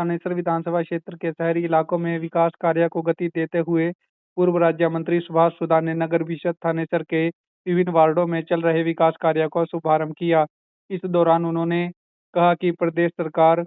थानेसर विधानसभा क्षेत्र के शहरी इलाकों में विकास कार्य को गति देते हुए पूर्व राज्य मंत्री सुभाष सुधा ने नगर परिषद थानेसर के विभिन्न वार्डों में चल रहे विकास कार्यों का शुभारंभ किया। इस दौरान उन्होंने कहा कि प्रदेश सरकार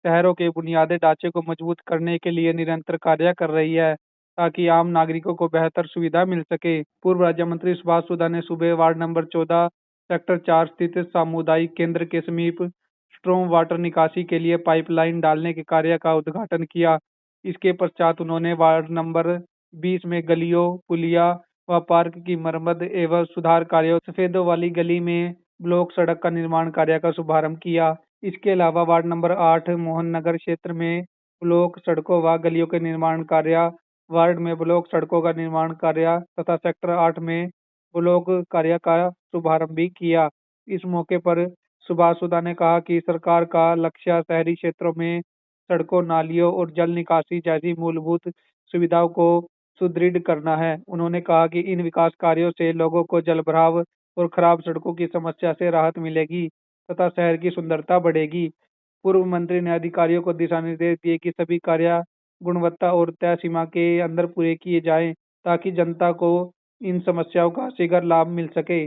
शहरों के बुनियादी ढांचे को मजबूत करने के लिए निरंतर कार्य कर रही है ताकि आम नागरिकों को बेहतर सुविधा मिल सके। पूर्व राज्य मंत्री सुभाष सुधा ने सुबह वार्ड नंबर 14 सेक्टर 4 स्थित सामुदायिक केंद्र के समीप स्ट्रॉम वाटर निकासी के लिए पाइपलाइन डालने के कार्य का उद्घाटन किया। इसके पश्चात उन्होंने वार्ड नंबर 20 में गलियों, पुलिया व पार्क की मरम्मत एवं सुधार कार्यों, सफेदों वाली गली में ब्लॉक सड़क का निर्माण कार्य का शुभारंभ किया। इसके अलावा वार्ड नंबर 8 मोहन नगर क्षेत्र में ब्लॉक सड़कों व गलियों के निर्माण कार्य, वार्ड में ब्लॉक सड़कों का निर्माण कार्य तथा सेक्टर 8 में ब्लॉक कार्य का शुभारंभ भी किया। इस मौके पर सुभाष सुधा ने कहा कि सरकार का लक्ष्य शहरी क्षेत्रों में सड़कों, नालियों और जल निकासी जैसी मूलभूत सुविधाओं को सुदृढ़ करना है। उन्होंने कहा कि इन विकास कार्यों से लोगों को जलभराव और खराब सड़कों की समस्या से राहत मिलेगी तथा शहर की सुंदरता बढ़ेगी। पूर्व मंत्री ने अधिकारियों को दिशा निर्देश दिए कि सभी कार्य गुणवत्ता और तय सीमा के अंदर पूरे किए जाएं ताकि जनता को इन समस्याओं का शीघ्र लाभ मिल सके।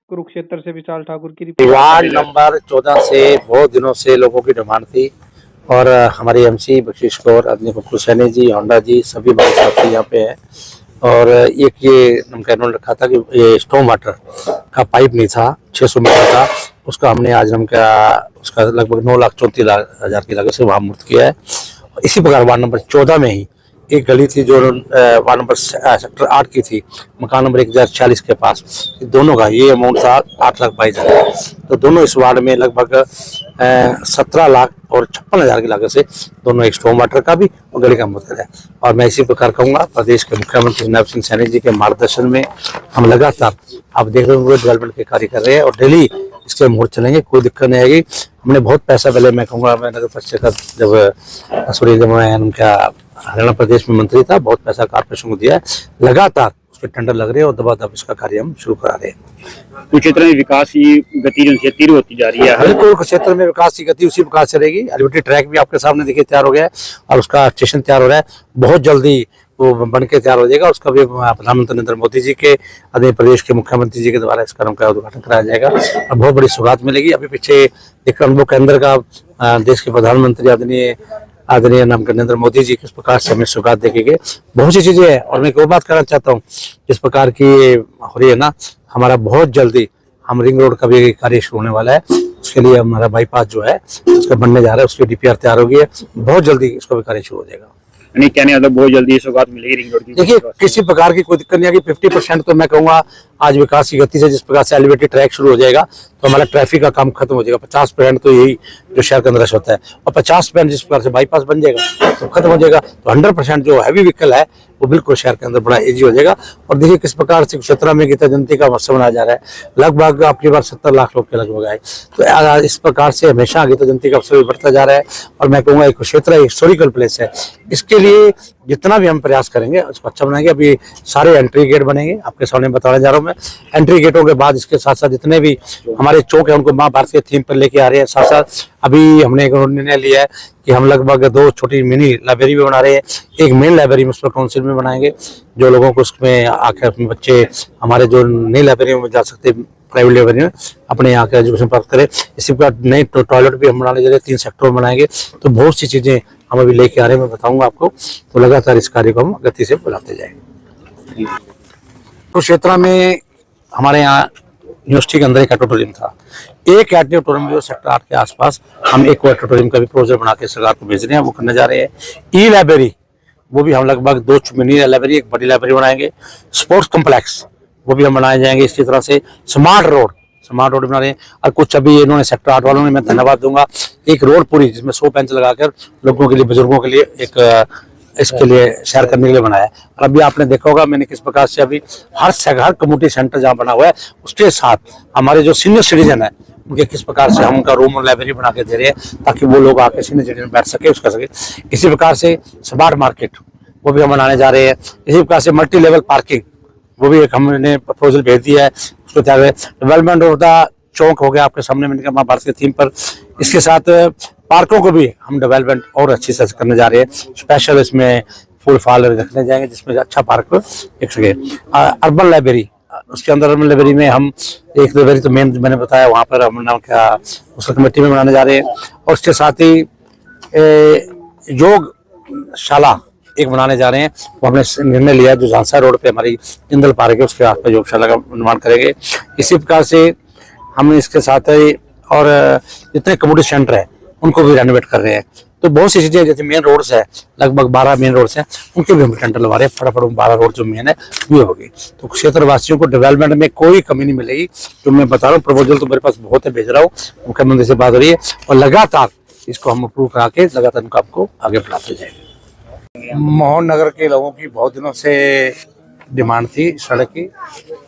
कुरुक्षेत्र से विशाल ठाकुर की रिपोर्ट। वार्ड नंबर 14 से बहुत दिनों से लोगों की डिमांड थी और हमारे एमसी बख्शीश कौर, आदमी बब्बू सैनी जी, होंडा जी, सभी हमारे साथी यहाँ पे हैं। और एक ये उन्होंने रखा था कि ये स्टॉर्म वाटर का पाइप नहीं था, 600 मीटर था, उसका हमने आज उसका लगभग 9,34,00,000 की लागत से वहाँ मूर्त किया है। इसी प्रकार वार्ड नंबर 14 में ही एक गली थी जो वार्ड नंबर सेक्टर 8 की थी, मकान नंबर 1046 के पास, दोनों का ये अमाउंट था 8,22,000। तो दोनों इस वार्ड में लगभग 17 लाख और 56,000 की लागत से दोनों एक स्टॉर्म वाटर का भी और गली का मुद्दा है। और मैं इसी प्रकार कहूँगा, प्रदेश के मुख्यमंत्री नवनीत सिंह सैनी जी के मार्गदर्शन में हम लगातार आप देख रहे होंगे डेवलपमेंट के कार्य कर रहे हैं और डेली इसके मुहूर्त चलेंगे, कोई दिक्कत नहीं आएगी। हमने बहुत पैसा पहले, मैं कहूँगा, मैं नगर परिषद का जब मैं उनका हरियाणा प्रदेश में मंत्री था, बहुत पैसा कारपोरेशन को दिया है। लगातार उसके टेंडर लग रहे हैं और दबादब इसका कार्य हम शुरू करा रहे हैं। कुछ क्षेत्र में विकास की गति तीव्र होती जा रही है। बिल्कुल, क्षेत्र में विकास की गति उसी प्रकार चलेगी। एलिवेटेड ट्रैक भी आपके सामने देखिए तैयार हो गया है और उसका स्टेशन तैयार हो रहा है, बहुत जल्दी वो बन के तैयार हो जाएगा। उसका भी प्रधानमंत्री नरेंद्र मोदी जी के, आदरणीय प्रदेश के मुख्यमंत्री जी के द्वारा इस कार्यक्रम का उद्घाटन कराया जाएगा और बहुत बड़ी सौगात मिलेगी। अभी पीछे देख अनुभव केंद्र का देश के प्रधानमंत्री आदरणीय नरेंद्र मोदी जी किस प्रकार से हमें सौगात देके गए, बहुत सी चीजें हैं। और मैं एक और बात करना चाहता हूँ, जिस प्रकार की हो रही है ना, हमारा बहुत जल्दी हम रिंग रोड का भी कार्य शुरू होने वाला है। उसके लिए हमारा बाईपास जो है उसका बनने जा रहा है, उसकी डीपीआर तैयार हो गई है, बहुत जल्दी इसका भी कार्य शुरू हो जाएगा। नहीं कहने मतलब बहुत जल्दी सौगात मिलेगी रिंग रोड की। देखिए, किसी प्रकार की कोई दिक्कत नहीं आएगी। 50% तो मैं कहूँगा आज विकास की गति से जिस प्रकार से एलिवेटेड ट्रैक शुरू हो जाएगा तो हमारा ट्रैफिक का काम खत्म हो जाएगा। 50% तो यही जो शहर के अंदर रश होता है, और 50% जिस प्रकार से बाईपास बन जाएगा तो खत्म हो जाएगा। तो 100% जो हैवी व्हीकल है वो बिल्कुल शहर के अंदर बड़ा ईजी हो जाएगा। और देखिए किस प्रकार से क्षेत्र में गीता जयंती का महोत्सव मनाया जा रहा है, लगभग आपकी बार 70 लाख लोग के लगभग आए। तो इस प्रकार से हमेशा गीता जयंती का अवसर बढ़ता जा रहा है। और मैं कहूँगा एक क्षेत्र हिस्टोरिकल प्लेस है, इसके लिए जितना भी हम प्रयास करेंगे उसको अच्छा बनाएंगे। अभी सारे एंट्री गेट बनेंगे, आपके सामने बताने जा रहा हूँ मैं। एंट्री गेटों के बाद इसके साथ साथ जितने भी हमारे चौक है उनको माँ भारत के थीम पर लेके आ रहे हैं। साथ साथ अभी हमने एक निर्णय लिया है कि हम लगभग 2 छोटी मिनी लाइब्रेरी भी बना रहे हैं। एक मेन लाइब्रेरी म्युनिसिपल काउंसिल में बनाएंगे, जो लोगों को उसमें आकर अपने बच्चे हमारे जो नई लाइब्रेरी में जा सकते, प्राइवेट लाइब्रेरी में अपने यहाँ के एजुकेशन प्राप्त करें। इसी प्रकार नए टॉयलेट भी हम बनाने जा रहे हैं, 3 सेक्टर में बनाएंगे। तो बहुत सी चीजें हम अभी लेके आ रहे हैं, मैं बताऊंगा आपको। तो लगातार इस कार्य को हम गति से बढ़ाते जाएंगे। तो क्षेत्र में हमारे यहाँ यूनिवर्सिटी के अंदर एक ऑडिटोरियम था, एक ऑडिटोरियम जो सेक्टर 8 के आसपास हम एक ऑडिटोरियम का भी प्रोजेक्ट बना के सरकार को भेज रहे हैं, वो करने जा रहे हैं। ई लाइब्रेरी वो भी हम लगभग 2 मिनी लाइब्रेरी, एक बड़ी लाइब्रेरी बनाएंगे। स्पोर्ट्स कॉम्प्लेक्स वो भी हम बनाए जाएंगे। इसी तरह से स्मार्ट रोड बना रहे हैं। और कुछ अभी इन्होंने सेक्टर 8 वालों ने, मैं धन्यवाद दूंगा, एक रोड पूरी जिसमें 100 बेंच लगाकर लोगों के लिए, बुजुर्गों के लिए एक इसके लिए शेयर करने के लिए बनाया है। और अभी आपने देखा होगा मैंने किस प्रकार से अभी हर कम्युनिटी सेंटर जहाँ बना हुआ है उसके साथ हमारे जो सीनियर सिटीजन है उनके किस प्रकार से हम उनका रूम और लाइब्रेरी बना के दे रहे हैं ताकि वो लोग आके सीनियर सिटीजन बैठ सके, उसका सके। इसी प्रकार से स्मार्ट मार्केट वो भी हम बनाने जा रहे हैं। इसी प्रकार से मल्टी लेवल पार्किंग वो भी एक हमने प्रपोजल भेज दिया है, उसको तैयार है। डेवलपमेंट ऑफ द चौक हो गया आपके सामने, मैंने कहा महाभारत के थीम पर। इसके साथ पार्कों को भी हम डेवलपमेंट और अच्छी से करने जा रहे हैं। स्पेशल इसमें फूल फाल रखने जाएंगे जिसमें अच्छा पार्क एक सके। अर्बन लाइब्रेरी, उसके अंदर अर्बन लाइब्रेरी में हम एक लाइब्रेरी तो मेन मैंने बताया, वहाँ पर हम नाम क्या उसका कमेटी में बनाने जा रहे हैं। और उसके साथ ही योगशाला एक बनाने जा रहे हैं। वो हमने निर्णय लिया जो झांसा रोड पे हमारी जिंदल पार्क है उसके आसपास योगशाला का निर्माण करेंगे। इसी प्रकार से हम इसके साथ ही और जितने कम्युनिटी सेंटर है उनको भी रेनोवेट कर रहे हैं। तो बहुत सी चीजें जैसे मेन रोड्स है, लगभग 12 मेन रोड्स हैं, उनके भी हम टेंडर लगा रहे हैं। फटाफट 12 रोड जो मेन है वो होगी, तो क्षेत्रवासियों को डेवलपमेंट में कोई कमी नहीं मिलेगी। जो मैं बता रहा हूँ, प्रपोजल तो मेरे पास बहुत है, भेज रहा हूँ, मुख्यमंत्री से बात हो रही है और लगातार इसको हम अप्रूव करा के लगातार काम को आगे बढ़ाते जाएंगे। मोहन नगर के लोगों की बहुत दिनों से डिमांड थी सड़क की।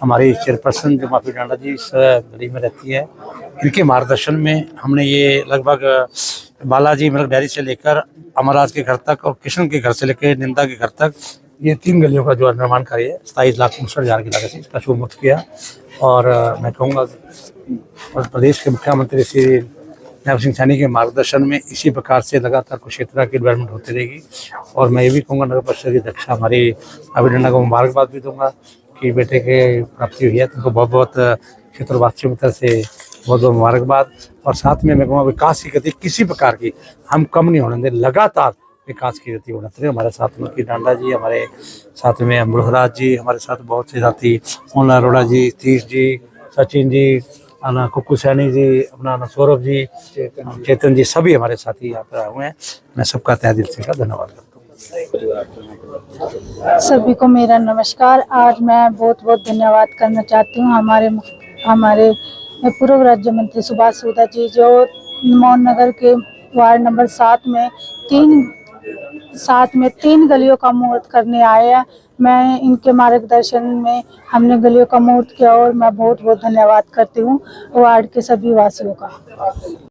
हमारी चेयरपर्सन जो माफी डांडा जी इस गली में रहती है, इनके मार्गदर्शन में हमने ये लगभग बालाजी मिल्क डेयरी से लेकर अमरराज के घर तक और किशन के घर से लेकर निंदा के घर तक ये 3 गलियों का जो निर्माण कार्य है 27,59,000 की लागत से इसका शुभारंभ किया। और मैं कहूँगा प्रदेश के मुख्यमंत्री श्री नैब सिंह सैनी के मार्गदर्शन में इसी प्रकार से लगातार कुछ क्षेत्र की डेवलपमेंट होती रहेगी। और मैं ये भी कहूँगा नगर परिषद की अध्यक्षा हमारी अभी डंडा को मुबारकबाद भी दूंगा कि बेटे के प्राप्ति हुई है, तो उनको बहुत बहुत क्षेत्रवासियों की तरफ से बहुत बहुत मुबारकबाद। और साथ में मैं कहूँगा विकास की गति किसी प्रकार की हम कम नहीं होने दें, लगातार विकास की गति होना चाहिए। हमारे साथ में की डांडा जी, हमारे साथ में मुलहराज जी, हमारे साथ बहुत से साथी मोहन अरोड़ा जी, तीश जी, सचिन जी, कुक्कू सैनी जी, अपना सौरभ जी, चेतन जी, सभी हमारे साथी यहाँ पर आए हुए हैं। मैं सबका तहे दिल से धन्यवाद करता हूँ। सभी को मेरा नमस्कार। आज मैं बहुत बहुत धन्यवाद करना चाहती हूँ हमारे पूर्व राज्य मंत्री सुभाष सूदा जी, जो मोहन नगर के वार्ड नंबर 7 में 3 गलियों का मुहूर्त करने आए हैं। मैं इनके मार्गदर्शन में हमने गलियों का मुहूर्त किया और मैं बहुत बहुत धन्यवाद करती हूँ वार्ड के सभी वासियों का।